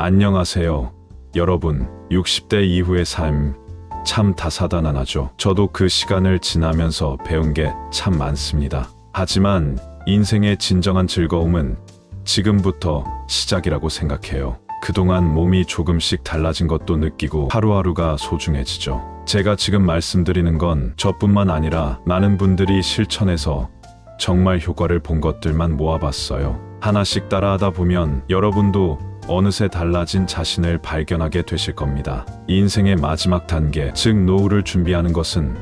안녕하세요. 여러분, 60대 이후의 삶 참 다사다난하죠. 저도 그 시간을 지나면서 배운 게 참 많습니다. 하지만 인생의 진정한 즐거움은 지금부터 시작이라고 생각해요. 그동안 몸이 조금씩 달라진 것도 느끼고 하루하루가 소중해지죠. 제가 지금 말씀드리는 건 저뿐만 아니라 많은 분들이 실천해서 정말 효과를 본 것들만 모아봤어요. 하나씩 따라하다 보면 여러분도 어느새 달라진 자신을 발견하게 되실 겁니다. 인생의 마지막 단계, 즉 노후를 준비하는 것은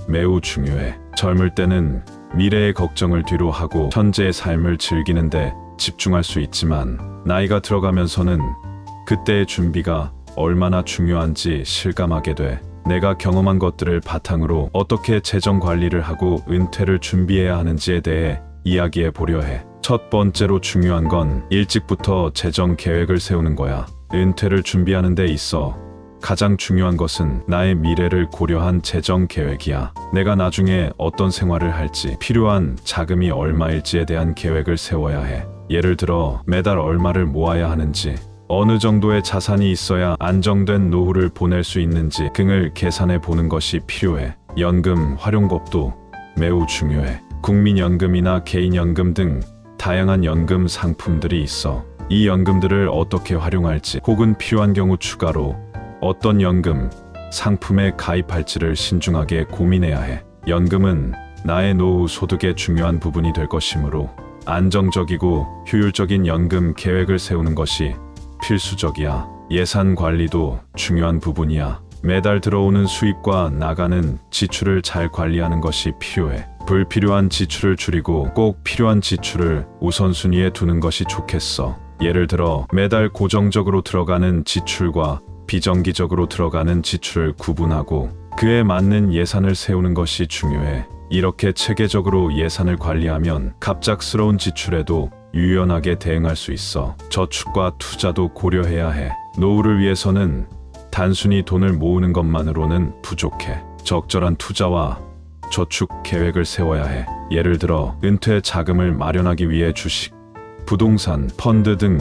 매우 중요해. 젊을 때는 미래의 걱정을 뒤로 하고 현재의 삶을 즐기는데 집중할 수 있지만 나이가 들어가면서는 그때의 준비가 얼마나 중요한지 실감하게 돼. 내가 경험한 것들을 바탕으로 어떻게 재정 관리를 하고 은퇴를 준비해야 하는지에 대해 이야기해 보려 해. 첫 번째로 중요한 건 일찍부터 재정 계획을 세우는 거야. 은퇴를 준비하는 데 있어 가장 중요한 것은 나의 미래를 고려한 재정 계획이야. 내가 나중에 어떤 생활을 할지, 필요한 자금이 얼마일지에 대한 계획을 세워야 해. 예를 들어 매달 얼마를 모아야 하는지, 어느 정도의 자산이 있어야 안정된 노후를 보낼 수 있는지 등을 계산해 보는 것이 필요해. 연금 활용법도 매우 중요해. 국민연금이나 개인연금 등 다양한 연금 상품들이 있어. 이 연금들을 어떻게 활용할지, 혹은 필요한 경우 추가로 어떤 연금 상품에 가입할지를 신중하게 고민해야 해. 연금은 나의 노후 소득의 중요한 부분이 될 것이므로 안정적이고 효율적인 연금 계획을 세우는 것이 필수적이야. 예산 관리도 중요한 부분이야. 매달 들어오는 수입과 나가는 지출을 잘 관리하는 것이 필요해. 불필요한 지출을 줄이고 꼭 필요한 지출을 우선순위에 두는 것이 좋겠어. 예를 들어 매달 고정적으로 들어가는 지출과 비정기적으로 들어가는 지출을 구분하고 그에 맞는 예산을 세우는 것이 중요해. 이렇게 체계적으로 예산을 관리하면 갑작스러운 지출에도 유연하게 대응할 수 있어. 저축과 투자도 고려해야 해. 노후를 위해서는 단순히 돈을 모으는 것만으로는 부족해. 적절한 투자와 저축 계획을 세워야 해. 예를 들어 은퇴 자금을 마련하기 위해 주식, 부동산, 펀드 등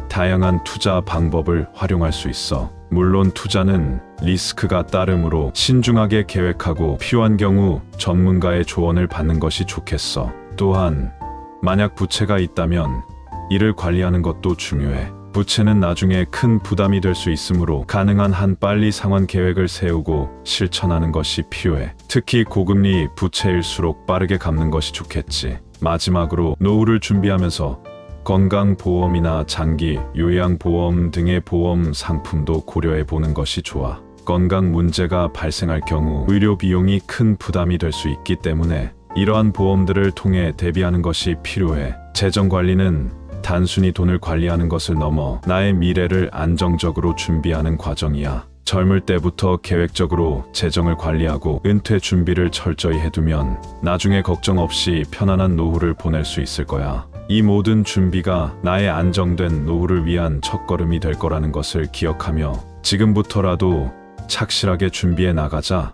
다양한 투자 방법을 활용할 수 있어. 물론 투자는 리스크가 따르므로 신중하게 계획하고 필요한 경우 전문가의 조언을 받는 것이 좋겠어. 또한 만약 부채가 있다면 이를 관리하는 것도 중요해. 부채는 나중에 큰 부담이 될 수 있으므로 가능한 한 빨리 상환 계획을 세우고 실천하는 것이 필요해. 특히 고금리 부채일수록 빠르게 갚는 것이 좋겠지. 마지막으로 노후를 준비하면서 건강보험이나 장기 요양보험 등의 보험 상품도 고려해 보는 것이 좋아. 건강 문제가 발생할 경우 의료 비용이 큰 부담이 될 수 있기 때문에 이러한 보험들을 통해 대비하는 것이 필요해. 재정 관리는 단순히 돈을 관리하는 것을 넘어 나의 미래를 안정적으로 준비하는 과정이야. 젊을 때부터 계획적으로 재정을 관리하고 은퇴 준비를 철저히 해두면 나중에 걱정 없이 편안한 노후를 보낼 수 있을 거야. 이 모든 준비가 나의 안정된 노후를 위한 첫걸음이 될 거라는 것을 기억하며 지금부터라도 착실하게 준비해 나가자.